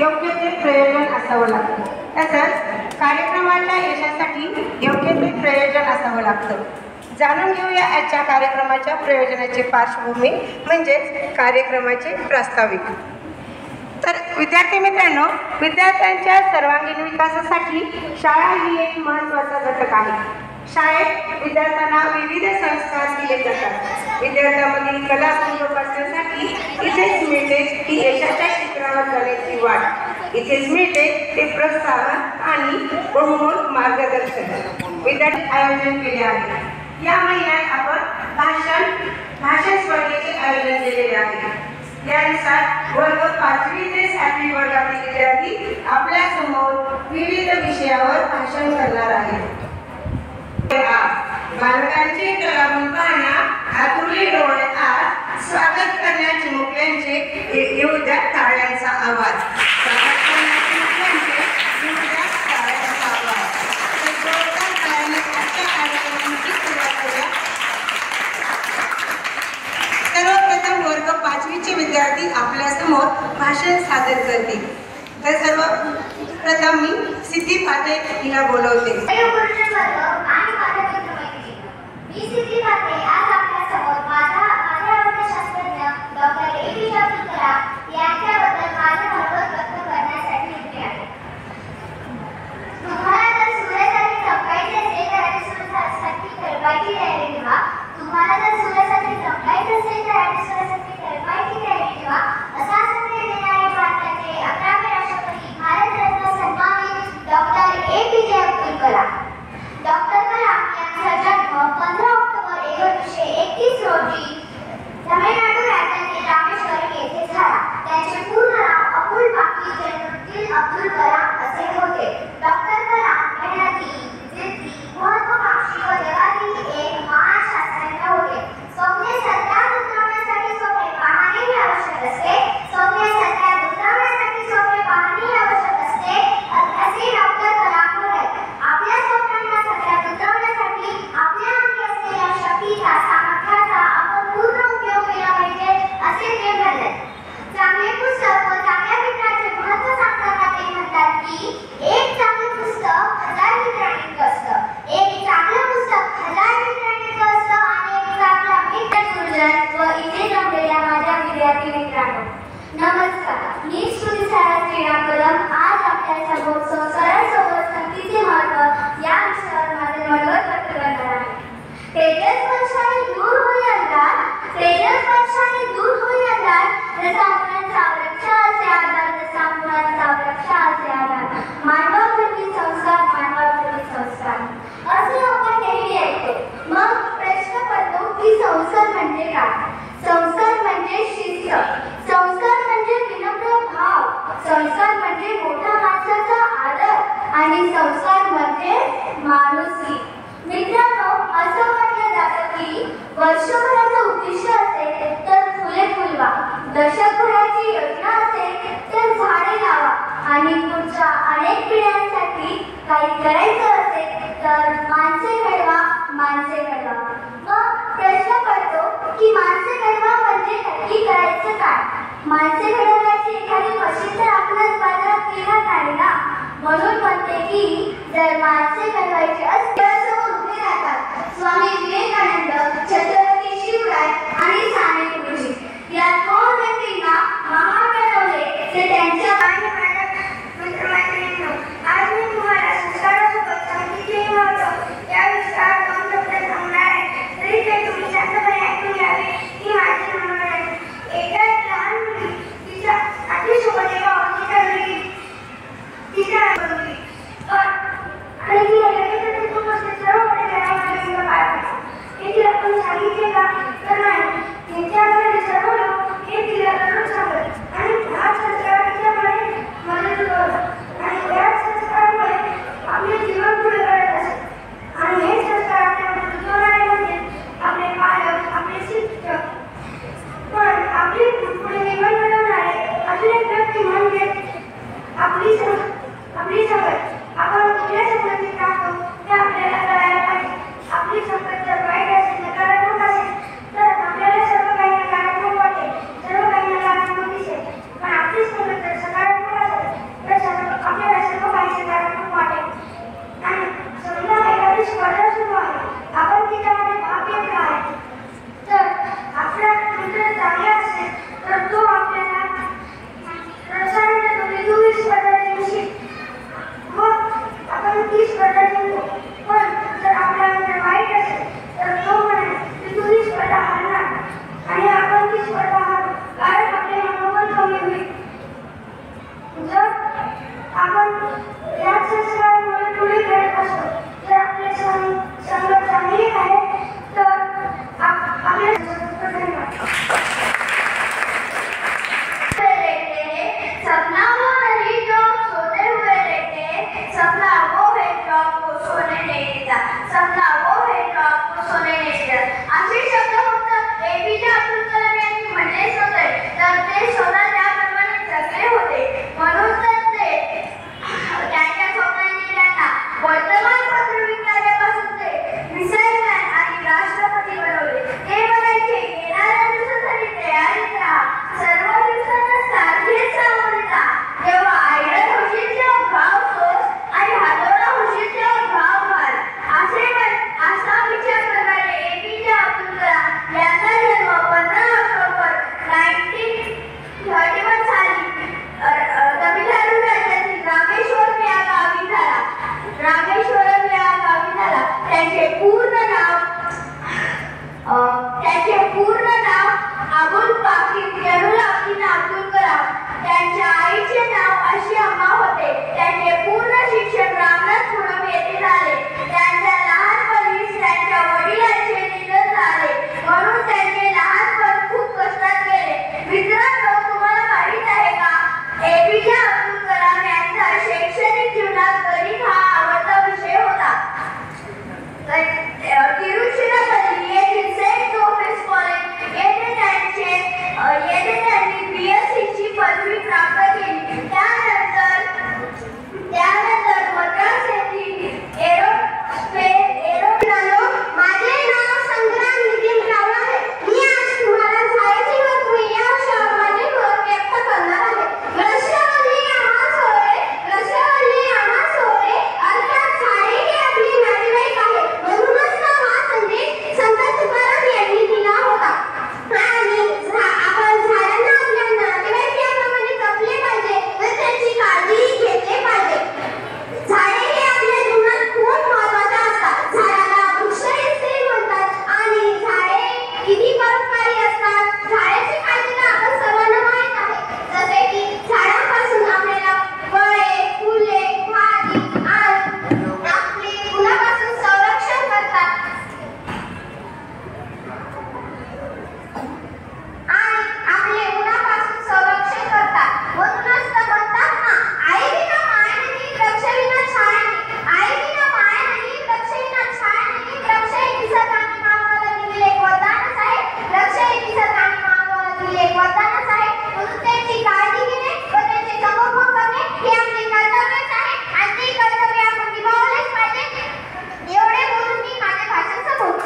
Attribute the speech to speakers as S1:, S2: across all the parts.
S1: योग्य ते प्रयोजन असावं लागतं. तसंच कार्यक्रमाच्या यशासाठी योग्य ते प्रयोजन असावं लागतं. जाणून घेऊया आजच्या कार्यक्रमाच्या प्रयोजनाची पार्श्वभूमी म्हणजेच कार्यक्रमाचे प्रास्ताविक. तर विद्यार्थी मित्रांनो, विद्यार्थ्यांच्या सर्वांगीण विकासासाठी शाळा ही एक महत्त्वाचा घटक आहे. शाळेत विद्यार्थ्यांना विविध संस्कार दिले जातात. विद्यार्थ्यांमधील कला जोपासण्यासाठी इथेच मिळते की यशाच्या शिखरावर जाण्याची वाट. इथेच मिळते ते प्रोत्साहन आणि बहुमोल मार्गदर्शन. विद्यार्थी आयोजन केले आहे. या महिन्यात आपण भाषण स्पर्धेचे आयोजन केलेले आहे. यानुसार वर्ग 5वी ते 7वी वर्गातील विद्यार्थी आपल्या समोर विविध विषयावर भाषण करणार आहेत. बालकांचे कलागुण पाहण्या आतुरले डोळे आज स्वागत करण्या चिमुकल्यांचे येऊ द्या टाळ्यांचा आवाज. स्वागत करण्या चिमुकल्यांचे येऊ द्या टाळ्यांचा आवाज. जोरदार टाळ्यांनी आजच्या कार्यक्रमाची सुरुवात करूया. सर्वप्रथम वर्ग 5वीचे विद्यार्थी आपल्या समोर भाषण सादर करतील. तर सर्वप्रथम मी सिद्धी पाटे हिला बोलवते.
S2: मी सिद्धी पाटे आज आपल्या समोर माझा आवडता शास्त्रज्ञ डॉक्टर ए.पी.जे. अब्दुल कलाम यांच्याबद्दल माझे मनोगत व्यक्त करण्यासाठी इथे आहे. तुम्हाला जर सूर्यासाठी चमकायचे असेल तर सूर्यासाठी तळपायची तयारी ठेवा. तुम्हाला जर सूर्यासाठी चमकायचे असेल तर सूर्यासाठी तळपायची तयारी ठेवा. असा संदेश देणारे भारताचे 11वे राष्ट्रपती भारतरत्न सन्मानित डॉक्टर ए.पी.जे. अब्दुल कलाम. डॉक्टर कलाम यांचा जन्म 15 ऑक्टोबर 1931 रोजी तमिळनाडू राज्यातील रामेश्वरम येथे झाला. त्यांचे पूर्ण नाव अबुल बाकी जैनुद्दीन अब्दुल कलाम असे होते. डॉक्टर कलाम मेहनती, जिद्दी, महत्त्वाकांक्षी व जगातील एक महान शास्त्रज्ञ होते. स्वप्ने सत्यात उतरवण्यासाठी स्वप्ने पाहणे आवश्यक असते. स्वप्ने सत्यात उतरवण्यासाठी स्वप्ने पाहणे आवश्यक असते असे डॉक्टर कलाम बोलत. आपल्या स्वप्नांना सत्यात उतरवण्यासाठी आपल्या अंगी असलेल्या शक्तीचा, सामर्थ्याचा आपण पूर्ण उपयोग केला पाहिजे असे ते म्हणले. चांगले पुस्तक व चांगल्या मित्राचे महत्त्व सांगताना ते म्हणतात की एक चांगले पुस्तक 1000 मित्रांइतकं असतं. एक चांगलं पुस्तक 1000 मित्रांइतकं असतं आणि एक चांगला मित्र गुरुजन व इथे जमलेल्या माझ्या विद्यार्थी मित्रांनो, नमस्कार. मी श्रुती श्रीराम कदम आज आपल्या समोर संस्कारांसोबत संगीताचे महत्त्व या विषयावर माझे मनोगत व्यक्त करणार आहे. तेजस्पर्शाने दूर होई अंधार, तेजस्पर्शाने दूर होई अंधार, जसा मुलांचा वृक्ष असे आधार, जसा मुलांचा वृक्ष असे आधार. मानवावरती संस्कार, मानवावरती संस्कार असे आपण नेहमी ऐकतो. मग प्रश्न पडतो की संस्कार म्हणजे काय? संस्कार म्हणजे शिस्त, संस्कार म्हणजे विनम्र भाव, संस्कार म्हणजे मोठ्या माणसाचा आदर आणि संस्कार म्हणजे माणुसकी. मित्रांनो, असं म्हटलं जातं की वर्षभराचं उद्दिष्ट असेल तर फुले फुलवा, दशकभराची योजना असेल तर झाडे लावा आणि पुढच्या अनेक पिढ्यांसाठी काही करायचं असेल तर माणसे घडवा, माणसे घडवा. मग प्रश्न पडतो की माणसे घडवा म्हणजे नक्की करायचं काय? माणसे घडवण्याची एखादी मशीन तर आपल्याच बाजारात मिळत नाही ना. म्हणून म्हणते की जर माणसे घडवायची असतील उभे राहतात स्वामी विवेकानंद, छत्रपती शिवराय आणि साने गुरुजी. या दोन व्यक्तींना महान बनवले ते त्यांच्या मित्रमैत्रिणींनो, आज मी तुम्हाला संस्कारासोबत संगीताचे महत्त्व या विषयावर 2 शब्द सांगणार आहे. तरी ते तुम्ही शांतपणे ऐकून घ्यावे ही माझी विनंती आहे. एका लहान मुली तिच्या आजीसोबत एका जर आपण या संस्कारामुळे पुढे खेळत असतो, जर आपले संघ चांगले आहे तर आपले सपना वो नहीं जो सोते हुए रहते, सपना वो है जो आपको सोने नहीं देता, सपना वो है जो आपको सोने नहीं देता. असे शब्द फक्त एपीजे अब्दुल कलाम यांनी म्हणलेच नव्हते, तर ते स्वतः त्याप्रमाणे जगले होते. म्हणून तर ते त्यांच्या स्वप्नांनी त्यांना वर्तमानपत्र विकणाऱ्यापासून ते मिसाईलमॅन आणि राष्ट्रपती बनवले. ते म्हणायचे, येणाऱ्या दिवसासाठी तयारीत राहा, सर्व दिवसांना सारखेच सामोरे जा. जेव्हा आयडल होशील तेव्हा घाव सोस आणि हातोडा होशील तेव्हा घाव घाल. असा विचार करणारे एपीजे अब्दुल कलाम यांचा जन्म 15 ऑक्टोबर 1931 साली तमिळनाडू राज्यातील रामेश्वरम या गावी झाला. रामेश्वरम या गावी झाला. त्यांचे पूर्ण नाव अबुल पाकीर जैनुलाब्दीन अब्दुल कलाम. त्यांच्या आईचे नाव अशी अम्मा होते. त्यांचे पूर्ण शिक्षण रामनाथ पुरम येथे झाले. त्यांच्या लहानपणीच त्यांच्या वडिलांचे निधन झाले, म्हणून त्यांचे लहानपण खूप कष्टात गेले. मित्रांनो, तुम्हाला माहित आहे का, एपीजे अब्दुल कलाम यांचा शैक्षणिक जीवनात गणित हा आवडता विषय होता. तिरुचिरापल्ली येथील सेंट जोसेफ कॉलेज येथे त्यांनी बीएससीची पदवी प्राप्त केली. त्यानंतर मद्रास येथील माझे नाव संग्राम नितीन राव आहे. मी आज तुम्हाला झाडाची महत्त्व या विषयावर माझे मत व्यक्त करणार आहे. वृक्षवल्ली आम्हा सोहळे अर्थात झाडे हे आपले नातेवाईक आहे. म्हणूनच तर हा संदेश संत तुकाराम यांनी दिला होता. आणि आपण झाडांना आपल्या नातेवाईकांप्रमाणे जपले पाहिजे व त्यांची काळजी घेतली पाहिजे. झाडे हे आपल्या जीवनात खूप महत्त्वाचे असतात. झाडाला वृक्षही म्हणतात आणि झाडे किती परोपकारी असतात. झाडाची काळजी तर आपण सर्वांना माहीत आहे. जसे की झाडांपासून आपल्याला फळे, फुले, भाजी आणि आपले उन्हापासून संरक्षण करतात म्हणूनच तर म्हणतात ना, आई विना माय नाही, वृक्ष विना छाया नाही. आई विना माय नाही, वृक्ष विना छाया नाही. वृक्ष हे निसर्गाने मानवाला दिलेले एक वरदानच आहे. वृक्ष हे निसर्गाने मानवाला दिलेले एक वरदानच आहे. म्हणून त्यांची काळजी घेणे व त्यांचे संगोपन करणे हे आपले कर्तव्यच आहे आणि ते कर्तव्य आपण निभावलेच पाहिजे. एवढे बोलून मी माझे भाषण संपवतो.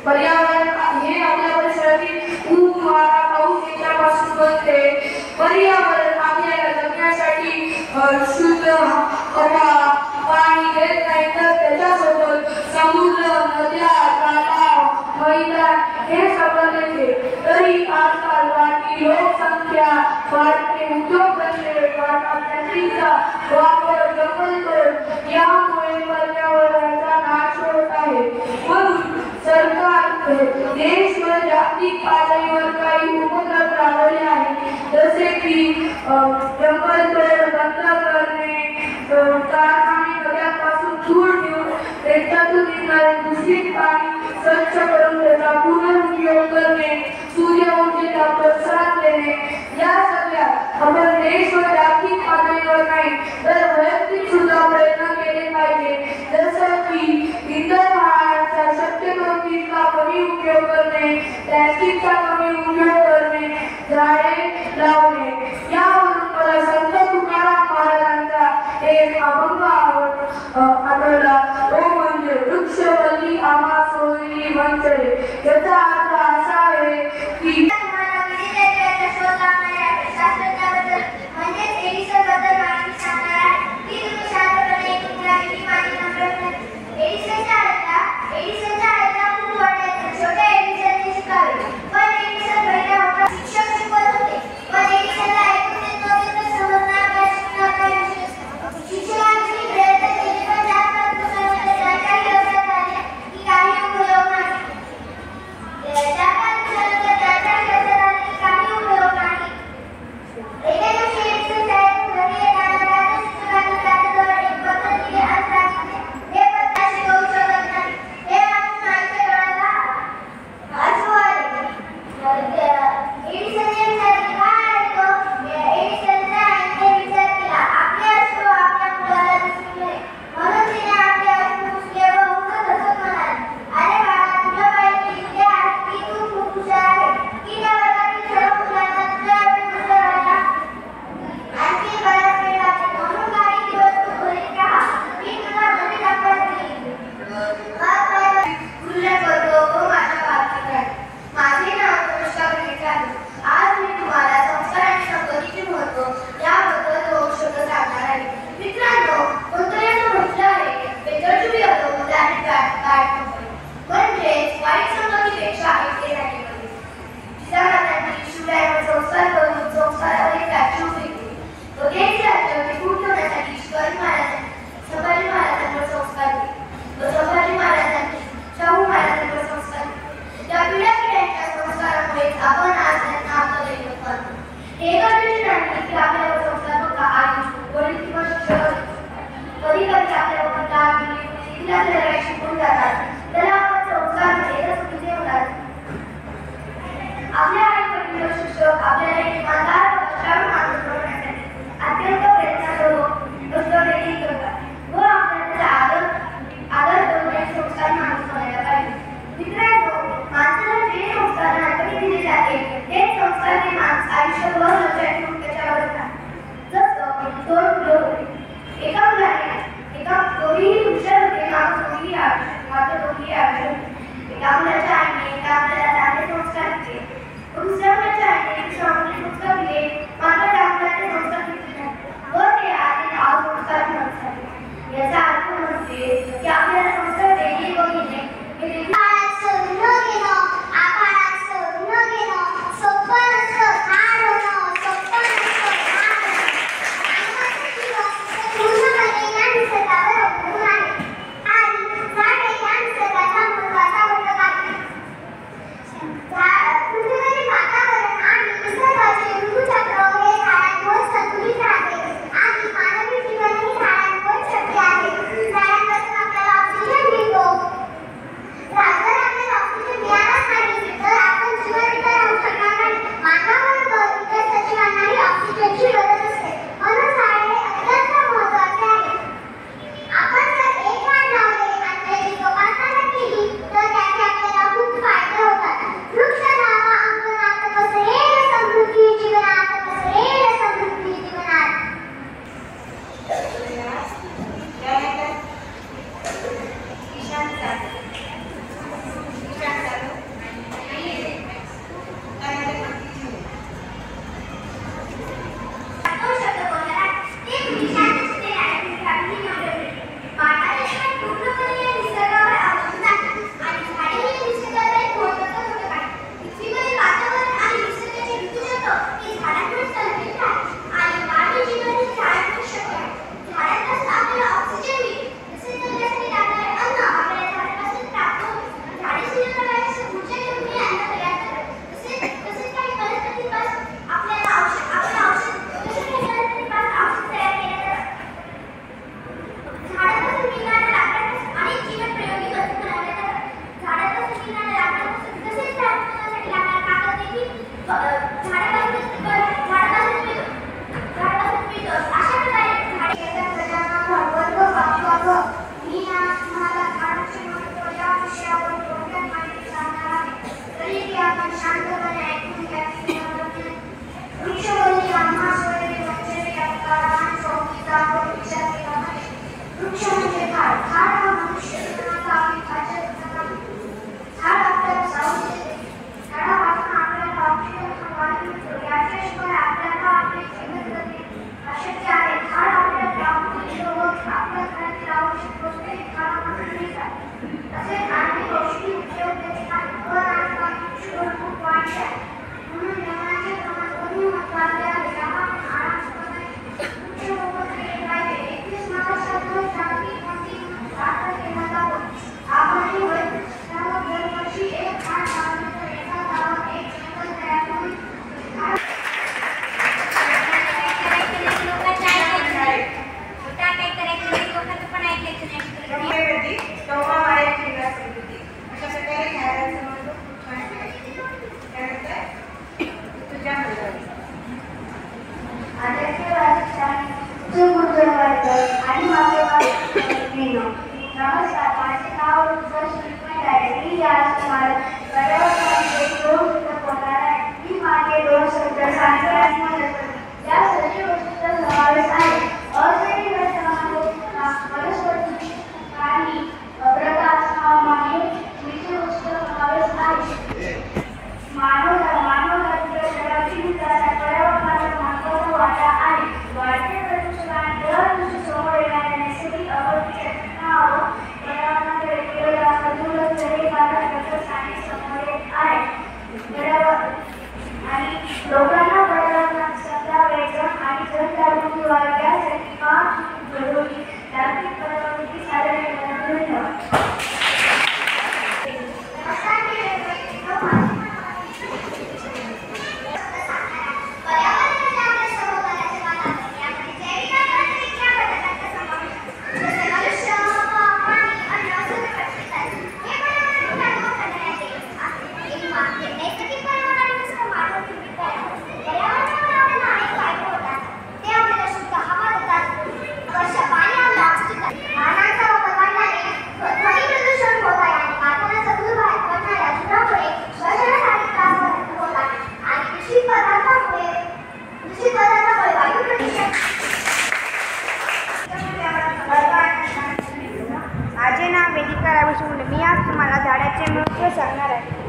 S3: पर्यावरण हे आपल्या परिसरातील ऊन, वारा, पाऊस याच्यापासून बनते. पर्यावरण आपल्याला जगण्यासाठी शुद्ध हवा, पाणी देत नाही, तर त्याच्यासोबत समुद्र, नद्या, तलाव, मैदान हे सगळं देते. तरी आजकाल वाढती लोकसंख्या, वाढते उद्योगधंदे, वाढता प्लास्टिकचा वापर, जंगलतोड यामुळे पर्यावरणाचा नाश होत आहे. म्हणून सरकार देश व जागतिक पातळीवर काही उपक्रम राबवले आहेत. जसे की जंगलतोड बंद करणे, कारखाने नद्यांपासून धूळ घेऊन त्याच्यातून निघणारे दूषित पाणी स्वच्छ करून त्याचा पुनर्उपयोग करणे, सूर्य ऊर्जेला प्रोत्साहन देणे. या सगळ्या आपण देश व जागतिक पातळीवर नाही तर वैयक्तिक सुद्धा प्रयत्न केले पाहिजे. जसं की इंधन वाहनाचा शक्यतो तितका कमी उपयोग करणे, प्लास्टिकचा कमी उपयोग करणे, झाडे लावणे. यावरून मला संत तुकाराम महाराजांचा एक अभंग आठवला. तो म्हणजे वृक्षवल्ली आम्हा सोयरी मंचरे. याचा अर्थ असा आहे की
S2: एडिसनच्या आईला खूप आयुष्य महत्वाचे आहे म्हणून त्याच्यावर जसं दोन मुलं होते. एका मुलाने दोन्ही हुशार होते, मात्र दोन्ही आवश्यक. एका मुलाच्या आईने एका मुलाला चांगले संस्कार दिले, दुसऱ्या मुलाच्या आईने दुसऱ्या मुलाला संस्कार दिले, मात्र त्या मुलाचे संस्कार दिले नाही व ते आधी संस्कार म्हणत झाले. याचा अर्थ म्हणजे की आपल्याला संस्कार देणे व घेणे हे देखील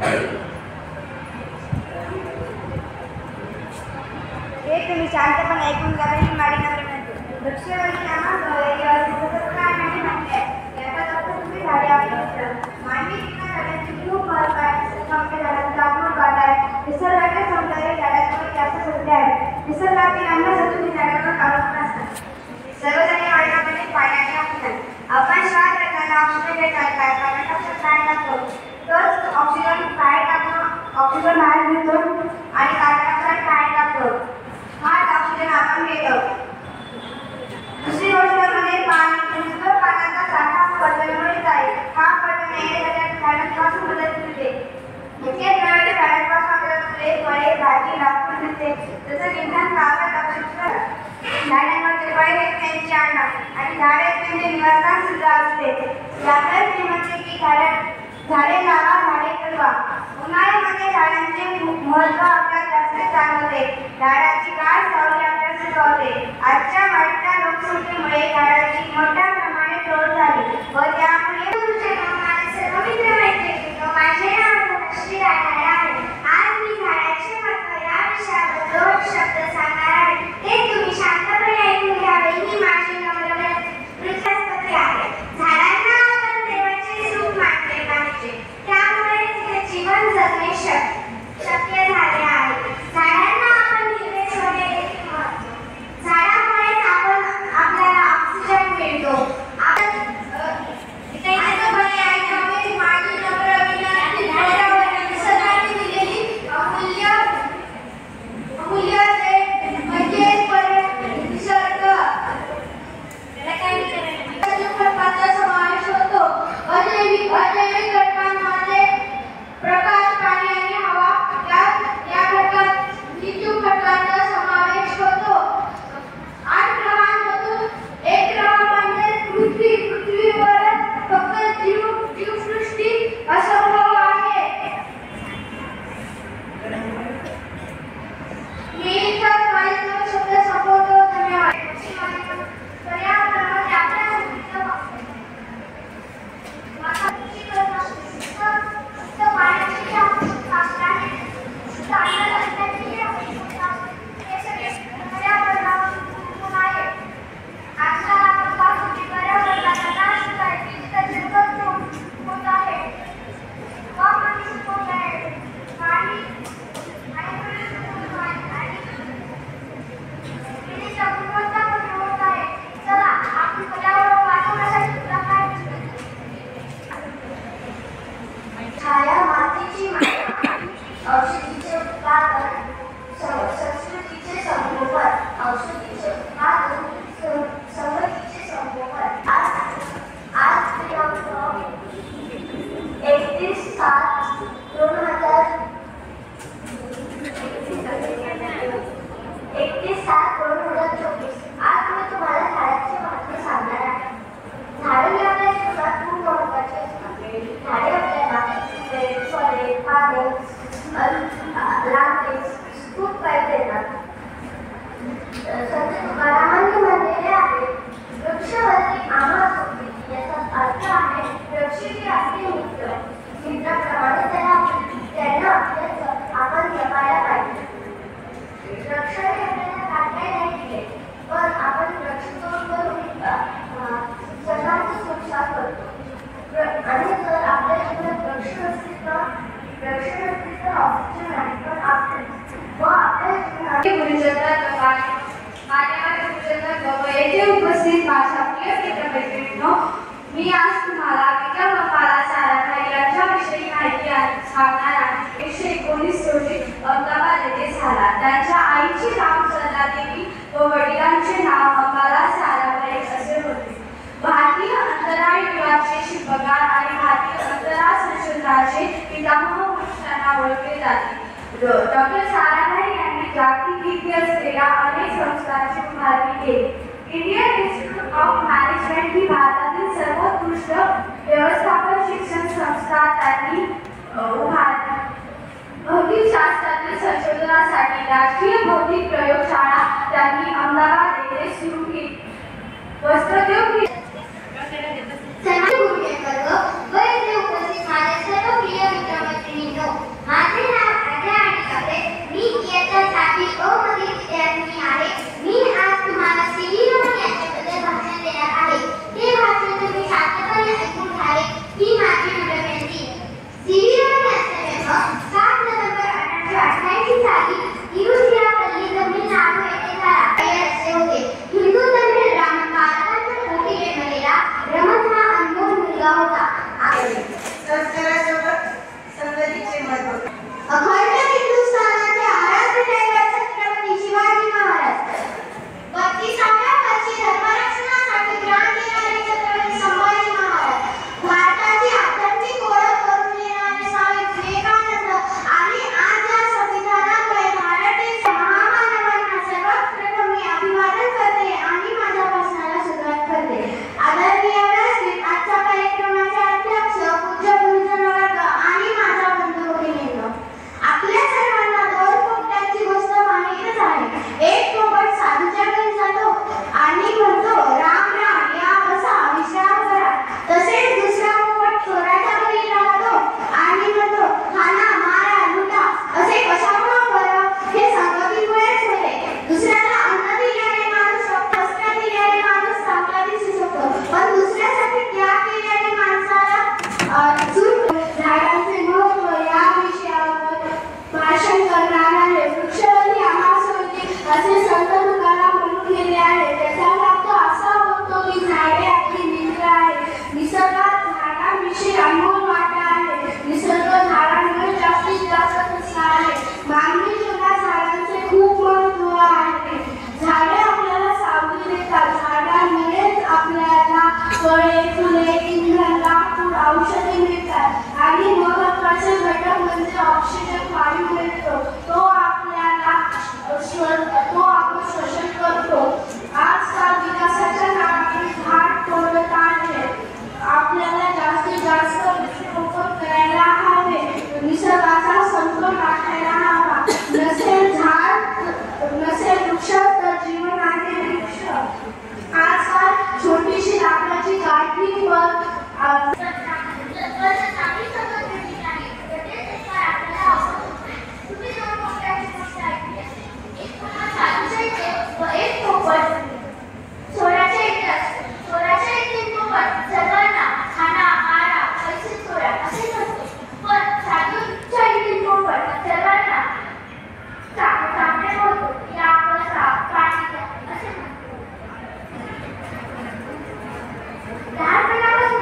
S2: हे तुम्ही शांतपणे ऐकून घ्या. ही माडी नंबर म्हणते वृक्षवल्ली नामक काय नाही म्हणते याचा अर्थ तुम्ही झाडे आपले मित्र. मानवी जीवनात झाडांची खूप महत्त्व आहे. आपल्या झाडांचा आपण वाट आहे. निसर्गाच्या सौंदर्य झाडांमुळे जास्त संधी आहे. निसर्गातील अन्न सत्व झाडांवर अवलंबून असतात. सर्वजणी वाढण्यामध्ये पाण्याने असतात. आपण श्वास घेताना ऑक्सिजन घेतात काय कारण आपण काय लागतो तोच ऑक्सिजन बाहेर टाकून ऑक्सिजन बाहेर घेतो आणि कार्बन डायऑक्साईड बाहेर टाकतो. हाच ऑक्सिजन आपण घेतो. दुसरी गोष्ट म्हणजे पाणी शुद्ध पाण्याचा साठा पटण्यामुळे जाईल. हा पटण येण्यासाठी झाडांपासून मदत मिळते. मुख्य द्रव्याच्या झाडांपासून आपल्याला फुले फळे भाजी लाकूड मिळते. जसं इंधन कार्बन डायऑक्साईड झाडांमध्ये फळे हे त्यांचे अन्न आणि झाडे त्यांचे निवासस्थान सुद्धा असते. यातच मी म्हणते की झाडे लावा झाडे जगवा. उन्हाळ्यामध्ये झाडांचे महत्त्व आपल्याला जास्त जाणवते. झाडाची गाढ सावली आपल्याला सुचवते. आजच्या वाढत्या लोकसंख्येमुळे झाडांची मोठ्या प्रमाणे तोड झाली व त्यामुळे सर्व मित्र मैत्रिणी माझे नाव धनश्री राठाडे आहे. आज मी झाडांचे महत्त्व या विषयावर 2 शब्द सांगणार आहे. ते तुम्ही शांतपणे ऐकून घ्यावे. ही माझी नम्र विनंती आहे. झाडांना आपण देवाचे रूप मानले पाहिजे. त्यामुळे तिथे जीवन जगणे शक्य झाले आहे. झाडांना आपण हिरवे छोडे देखील म्हणतो. झाडामुळेच आपल्याला ऑक्सिजन मिळतो. आपण माझी नम्र विनंती निसर्गाने दिलेली अमूल्य म्हणजे निसर्ग घटकांचा समावेश होतो. अजैविक घटकांमध्ये प्रकाश पाणी आणि हवा या घटकात विद्युत घटकांचा समावेश होतो. 8 ग्रहांमधून एक ग्रह म्हणजे पृथ्वीवर फक्त जीवसृष्टी असंभव आहे. मी इथं माझे 2 शब्द संपवतो. धन्यवाद. पर्यावरणामध्ये आपल्या संस्कृतीचं पाण्याची आवश्यकता आहे. पर्यावरणावर आहे. आजकाल आपण पाहतो की पर्यावरणाचा नाश होत आहे. डिजिटल जंगल होत आहे. हवामान होत आहे. पाणी आणि विजेच्या गुणवत्ता कमी होत आहे. चला आपण पर्यावरण वाचवण्यासाठी काय छाया मातीची औषधीचे उत्पादन संस्कृतीचे संगोपन औषधीचे उत्पादन संगतीचे संगोपन आज दिनांक 31/7/2024 आज मी तुम्हाला झाडांचे महत्त्व सांगणार आहे. झाडे ही आपल्या जीवनात खूप महत्त्वाची असतात. झाडे आपल्याला फळे पाने लाकडे खूप काही देतात. संत तुकारामांनी म्हणलेले आहे वृक्षवल्ली आम्हा सोबती. याचा अर्थ आहे वृक्ष ही आपले मित्राप्रमाणे त्यांना आपल्याचं आपण जपायला पाहिजे. वृक्ष हे आपल्याला काढले नाही दिले पण आपण वृक्षतोड करून जगाचं नुकसान करतो. आणि जर आपल्या जीवनात वृक्ष नसतील तर ऑक्सिजन नाही पण आपल्या जीवनात
S3: येथे उपस्थित माझ्या प्रिय मित्रमैत्रिणींनो, मी आज तुम्हाला विक्रम अपाला साराभाई यांच्याविषयी माहिती सांगणार आहे. 1919 रोजी अहमदाबाद येथे झाला. त्यांच्या आईचे नाव सरला देवी व वडिलांचे नाव अपाला साराभाई असे होते. भारतीय अंतराळ विभागाचे शिल्पकार आणि भारतीय अंतराळ संशोधनाचे पितामह म्हणून त्यांना ओळखले जाते. डॉक्टर साराभाई यांनी जागतिक कीर्ती असलेल्या अनेक संस्थांची उभारणी केली. इंडियन इन्स्टिट्यूट ऑफ मॅनेजमेंट ही भारतातील सर्वोत्कृष्ट व्यवस्थापन शिक्षण संस्था त्यांनी उभारली. भौतिकशास्त्रातील संशोधनासाठी राष्ट्रीय भौतिक प्रयोगशाळा त्यांनी अहमदाबाद येथे सुरू केली. वस्त्रोद्योग
S2: उपस्थित माझ्या सर्व प्रिय मित्रमैत्रिणींनो,
S3: समतोल राखायला हवा. नसेल झाड नसेल वृक्ष तर जीवन आहे वृक्ष. आजकाल छोटीशी लाकडाची काठी पण
S2: लहानपणापासून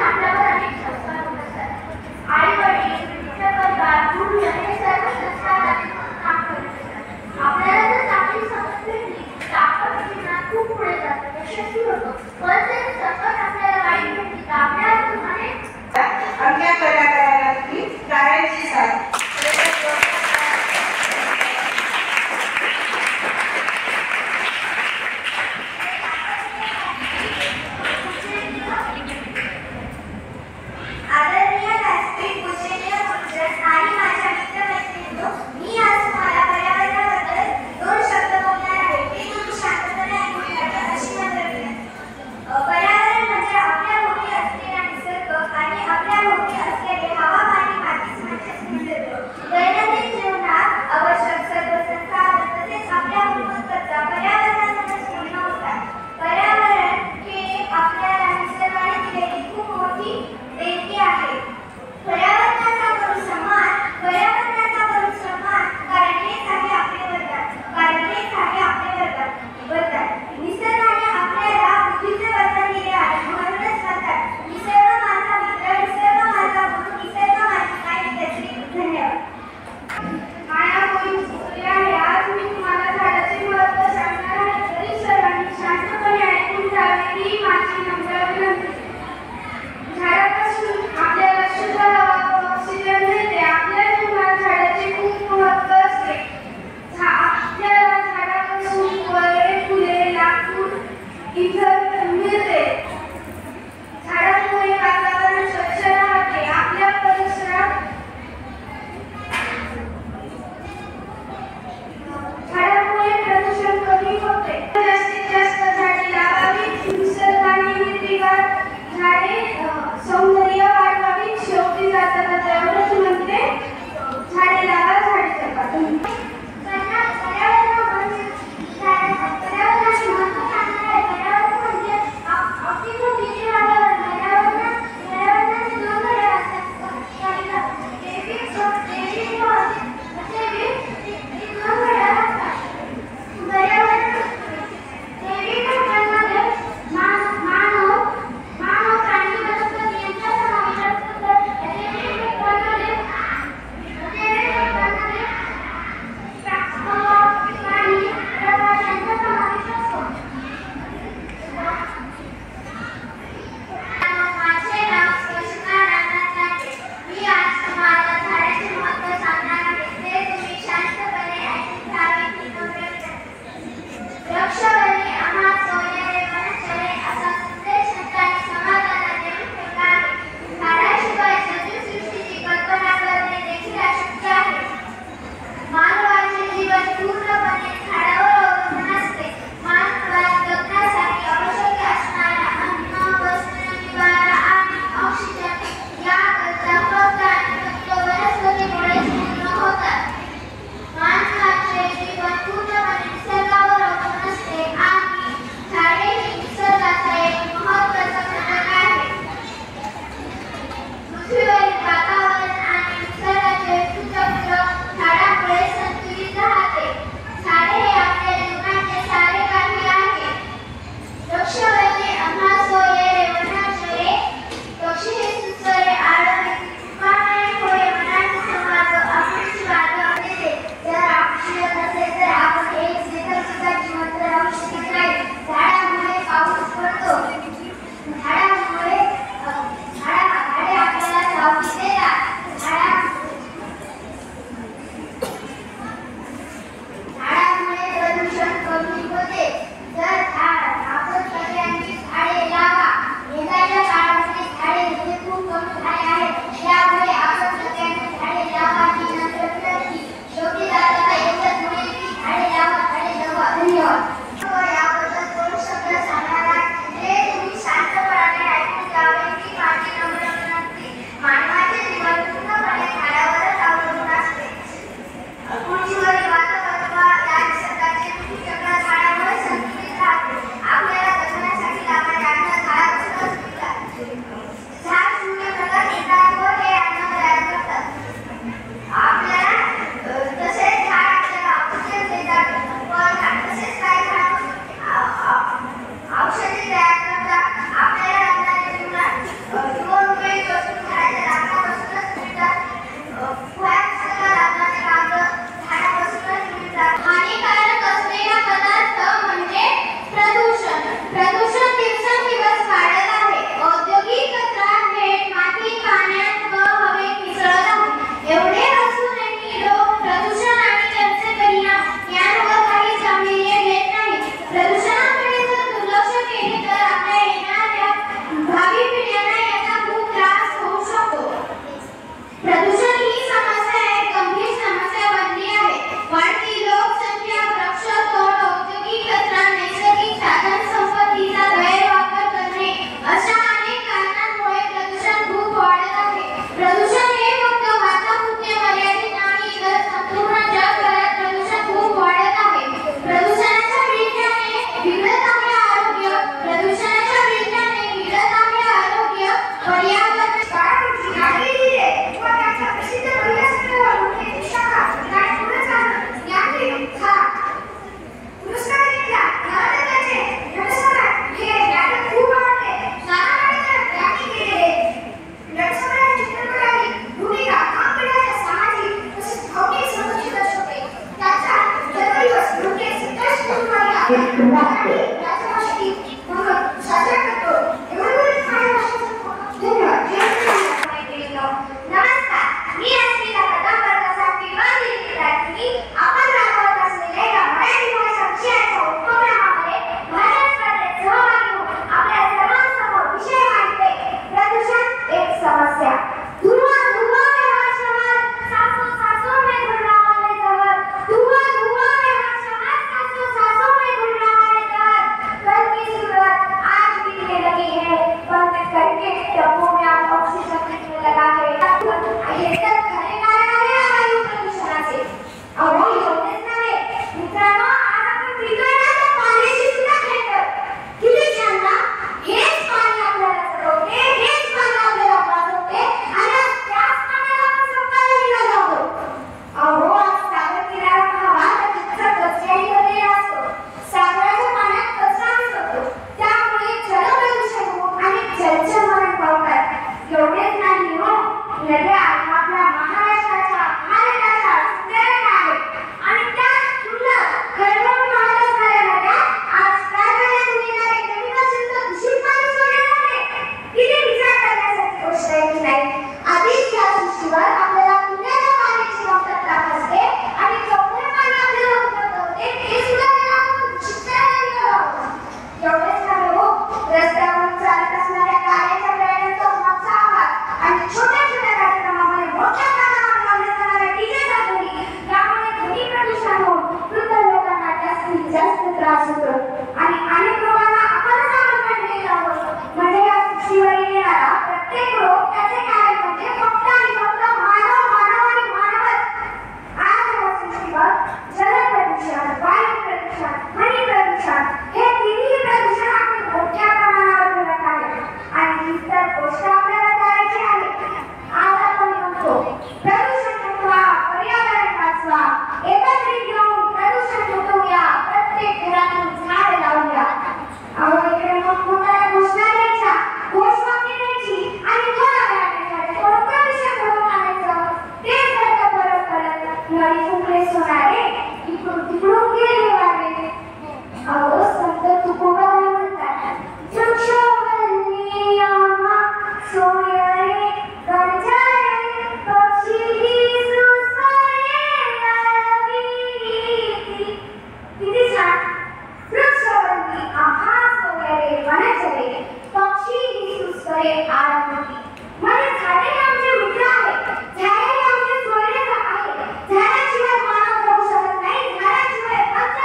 S2: झाडाशिवाय मानव जगू शकत नाही, झाडाशिवाय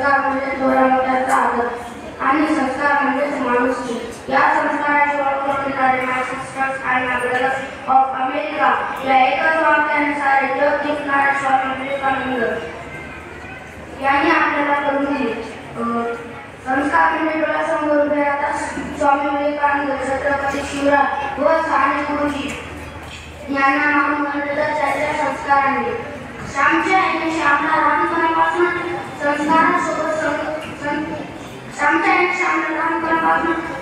S3: संस्कार म्हणजे थोड्या मोठ्याचा आदर आणि संस्कार म्हणजेच माणुसकी. या संस्काराची ओळख करून देणारे मॅसेंचर्स अँड ब्रदर्स ऑफ अमेरिका या एकच वाक्यानुसार जग जिंकणारे स्वामी विवेकानंद यांनी आपल्याला करून दिले. संस्कार म्हणजे डोळ्यासमोर उभे राहतात स्वामी विवेकानंद, छत्रपती शिवराज व साने गुरुजी यांना मानून घडलेलं त्यांच्या संस्कारांनी. श्यामच्या आईने श्यामला लहानपणापासून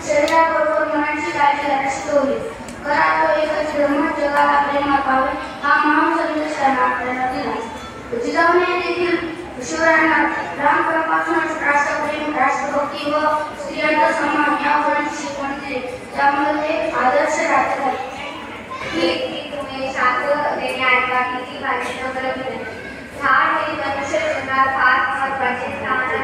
S3: शरीराबरोबर मनाची काळजी घ्यायला शिकवली. खरा तो एकच ब्रह्म जगाला प्रेमात पाहावे हा महान संदेश त्यांना आपल्याला दिला. जिजाऊने देखील शिवरायांना लहानपणापासूनच राष्ट्रप्रेम, राष्ट्रभक्ती व स्त्रियांचा सन्मान या गुणांची शिकवण दिली. त्यामुळे ते आदर्श राहत झाले.
S2: तुम्ही शास्त्रज्ञांनी ऐकवा किती भाषेचं बरोबर. झाड हे मनुष्य जीवनात फार महत्त्वाचे स्थान आहे.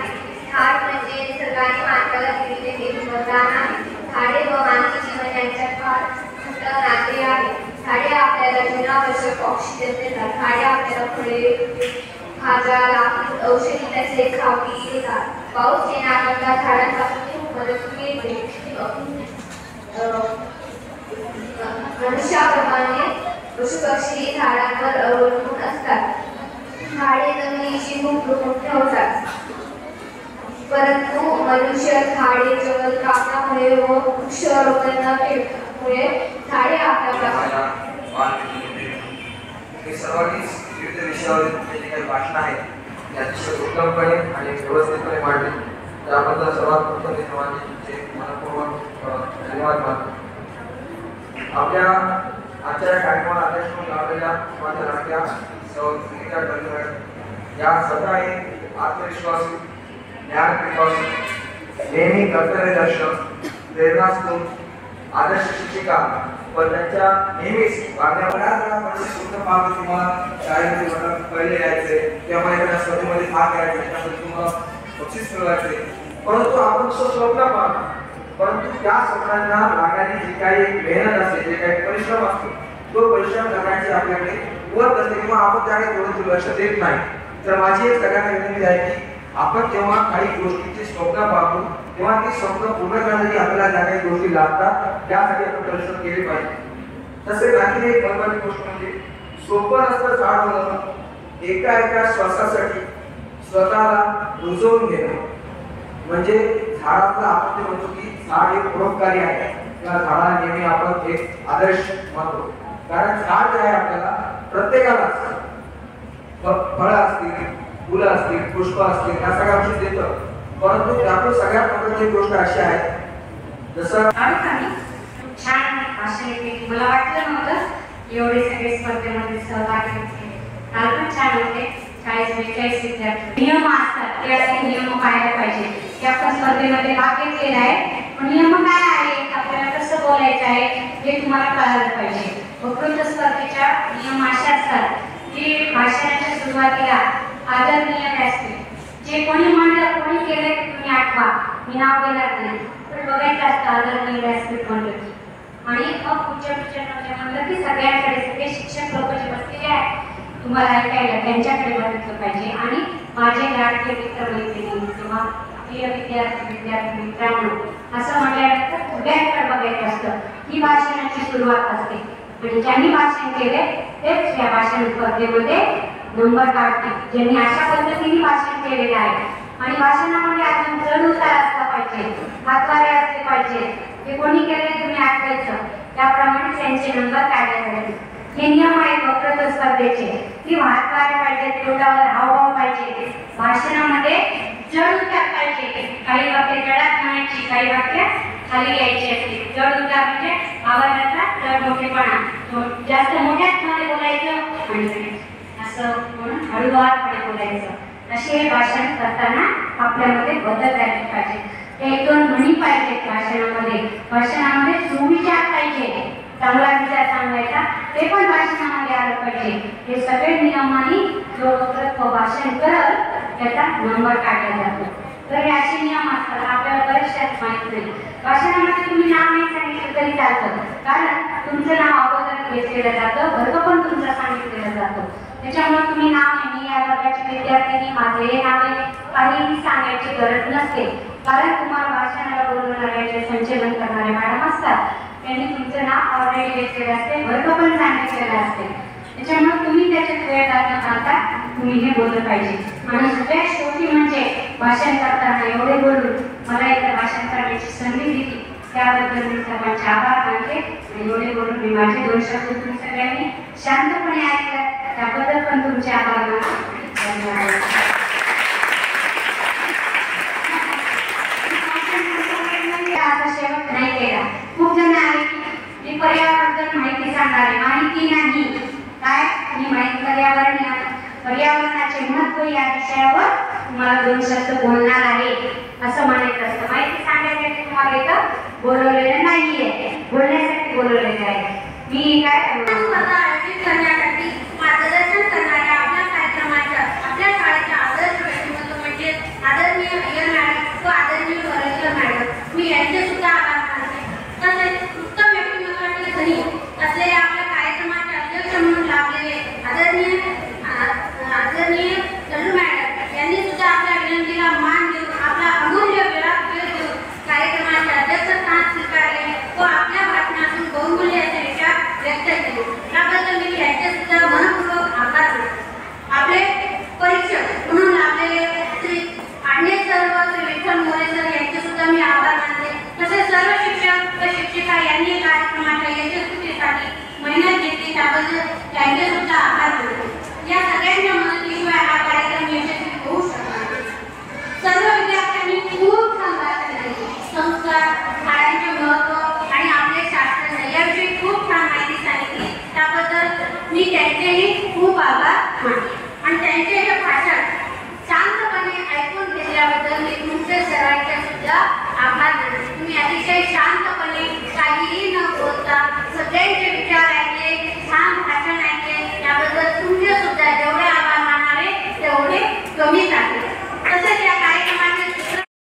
S2: झाड म्हणजे निसर्गाने मानवाला दिलेले एक वरदान आहे. झाडे व मानवी जीवन यांच्यात फार घट्ट नाते आहे. झाडे आपल्याला जीवनावश्यक ऑक्सिजन देतात. झाडे आपल्याला फळे, भाज्या, लाकूड, औषधी त्याचे खावटी देतात. पाऊस येण्याकरता झाडांपासून खूप मदत मिळते. मनुष्याप्रमाणे पशुपक्षी झाडांवर अवलंबून असतात. झाडे जमिनीशी खूप ठेवतात, परंतु मनुष्य झाडे जंगल कापण्यामुळे व वृक्षारोपण न केल्यामुळे झाडे आपल्या
S4: सर्वांनीच विविध विषयावर जे काही भाषण आहेत ते अतिशय उत्तमपणे आणि व्यवस्थितपणे मांडले. त्याबद्दल सर्वात प्रथम मी सर्वांचे मनपूर्वक धन्यवाद मानतो. आपल्या आजच्या कार्यक्रमाला अध्यक्ष म्हणून लावलेल्या माझ्या लाडक्या सुनीता टर्नर या स्वतः एक आत्मविश्वासू, ज्ञानपिपासू, नेहमी कर्तव्यदर्शक, प्रेरणास्त्रोत, आदर्श शिक्षिका पण त्यांच्या नेहमीच तुम्हाला शाळेमध्ये पहिले यायचे किंवा एखाद्या स्पर्धेमध्ये भाग घ्यायचे, त्यामध्ये तुम्हाला बक्षीस मिळवायचे. परंतु आपण स्वप्न पाहतो, परंतु त्या स्वप्नांना लागणारी जी काही मेहनत असते, जे काही परिश्रम असतो, तो परिश्रम करण्याची आपल्याकडे होत असते किंवा आपण त्याकडे थोडं लक्ष देत नाही. तर माझी एक सगळ्यांना विनंती आहे की आपण जेव्हा काही गोष्टीची स्वप्न पाहतो तेव्हा ती स्वप्न पूर्ण करण्यासाठी आपल्याला ज्या काही गोष्टी लागतात त्यासाठी आपण परिश्रम केले पाहिजे. तसेच आणखी एक महत्त्वाची गोष्ट म्हणजे सोपं नसतं झाड बनवणं. एका एका श्वासासाठी स्वतःला रुजवून घेणं म्हणजे झाडाचा आपण जे म्हणतो की झाड एक परोपकारी आहे, त्या झाडाला नेहमी आपण एक आदर्श मानतो. कारण झाड जे आहे आपल्याला प्रत्येकाला फळं असतील, फुलं असतील, पुष्प असतील या सगळ्या गोष्टी देतं. परंतु त्यातून सगळ्यात महत्त्वाची गोष्ट अशी आहे जसं
S5: छान भाषण मला वाटलं नव्हतं एवढे सगळे स्पर्धेमध्ये सहभागी होते. काल पण छान होते. 40-42 विद्यार्थी. नियम असतात ते असे नियम पाहायला पाहिजे की आपण स्पर्धेमध्ये भाग घेतलेला आहे, पण नियम काय आहे, आपल्याला कसं बोलायचं आहे हे तुम्हाला कळायला पाहिजे. वक्तृत्व स्पर्धेच्या नियम असे असतात की भाषणाच्या सुरुवातीला आदरणीय व्यासपीठ, जे कोणी म्हणलं कोणी केलं की तुम्ही आठवा, मी नाव घेणार नाही, पण बघायचं असतं आदरणीय व्यासपीठ म्हणलं की. आणि मग पुढच्या म्हणलं की सगळ्यांकडे सगळे शिक्षक लोक जे बसलेले आहेत तुम्हाला ऐकायला त्यांच्याकडे बघितलं पाहिजे. आणि माझे लाडके मित्रमैत्रिणी किंवा प्रिय विद्यार्थी मित्रांनो असं म्हटल्यानंतर सगळ्यांकडे बघायचं असतं. ही भाषणाची सुरुवात असते आणि ज्यांनी भाषण केले तेच या भाषण स्पर्धेमध्ये नंबर काढतील, ज्यांनी अशा पद्धतीने भाषण केलेलं आहे. आणि भाषणामध्ये अजून चढ उतार असला पाहिजे, हातवारे असले पाहिजे, ते कोणी केले तुम्ही आठवायचं, त्याप्रमाणे त्यांचे नंबर काढले पाहिजे. हे नियम आहेत वक्तृत्व स्पर्धेचे की हातवारे पाहिजे, तोंडावर हावभाव पाहिजे, भाषणामध्ये चढ उतार पाहिजे. काही वाक्य जडात म्हणायची, काही वाक्य खाली यायची असते. चढ उतार म्हणजे आवाजाचा चढ मोठेपणा, जास्त मोठ्यात मध्ये बोलायचं आणि असं म्हणून हळूवारपणे बोलायचं. असे हे भाषण करताना आपल्यामध्ये बदल करायला पाहिजे. एक दोन म्हणी पाहिजेत भाषणामध्ये. भाषणामध्ये सुविचार पाहिजे, चांगला विचार सांगायचा ते पण भाषणामध्ये आलं पाहिजे. हे सगळे नियमांनी जो वक्तृत्व भाषण करत त्याचा नंबर काढला जातो. तर हे असे नियम असतात, आपल्याला बरेचशाच माहित नाही. भाषणामध्ये तुम्ही नाव नाही सांगितलं तरी चालतं, कारण तुमचं नाव अगोदर घेतलेलं जातं, वर्ग पण तुमचा सांगितलेला जातो. त्याच्यामुळे तुम्ही नाव नाही, मी या वर्गाची विद्यार्थिनी, माझे हे नाव आहे, काहीही सांगायची गरज नसते. कारण तुम्हाला भाषणाला बोलवणारे जे संचलन करणारे मॅडम असतात त्यांनी तुमचं नाव ऑलरेडी घेतलेलं असते, वर्ग पण सांगितलेलं असते. त्याच्यामुळे तुम्ही त्याच्यात वेळ न घालता तुम्ही हे बोललं पाहिजे. आणि सगळ्यात शेवटी म्हणजे भाषण करताना एवढे बोलून मला इथं भाषण करण्याची संधी दिली त्याबद्दल मी सर्वांचे आभार मानते. आणि एवढे बोलून मी माझे 2 शब्द तुम्ही सगळ्यांनी शांतपणे ऐकलं त्याबद्दल पण तुमचे आभार मानते. धन्यवाद. आता शेवट नाही केला. खूप जण आहे की मी पर्यावरणाबद्दल माहिती सांगणार आहे, माहिती नाही काय मी माहिती पर्यावरणाचे महत्त्व या विषयावर तुम्हाला 2 शब्द बोलणार आहे असं म्हणायचं असतं. माहिती सांगण्यासाठी तुम्हाला इथं बोलवलेलं नाहीये, बोलण्यासाठी बोलवलेलं आहे. मी काय
S2: स्पर्धा आयोजित करण्यासाठी मार्गदर्शन करणाऱ्या आपल्या कार्यक्रमाच्या आपल्या शाळेच्या आदर्श व्यक्तिमत्व म्हणजे आदरणीय अय्यर मॅडम व आदरणीय वरळकर मॅडम, मी यांचे सुद्धा आभार मानते. तसेच उत्तम व्यक्तिमत्वाचे धनी असलेल्या आपल्या कार्यक्रमाचे अध्यक्ष म्हणून लाभलेले आदरणीय चल्लू मॅडम यांनी सुद्धा आपल्या विनंतीला मान देऊन आपला अमूल्य वेळ देऊन कार्यक्रमाचे अध्यक्षस्थान स्वीकारले व आपल्या भाषणातून बहुमूल्य असे विचार व्यक्त केले. त्याबद्दल मी त्यांचे सुद्धा मनपूर्वक आभार मानते. आपले परीक्षक म्हणून लाभलेले श्री आडणे सर व श्री विठ्ठल मोरे सर यांचे सुद्धा मी आभार मानते. तसेच सर्व शिक्षक व शिक्षिका यांनी कार्यक्रमाच्या यशस्वीतेसाठी मेहनत घेतली त्याबद्दल त्यांचे सुद्धा आभार मानते. या सगळ्यांच्या मदतीशिवाय हा कार्यक्रम यशस्वी होऊ शकणार नाही. सर्व विद्यार्थ्यांनी खूप छान भाषण दिले. संस्कार, झाडांचे महत्त्व आणि आपले शास्त्र याविषयी खूप छान माहिती सांगितली. त्याबद्दल मी त्यांचेही खूप आभार मानते. आणि त्यांचे हे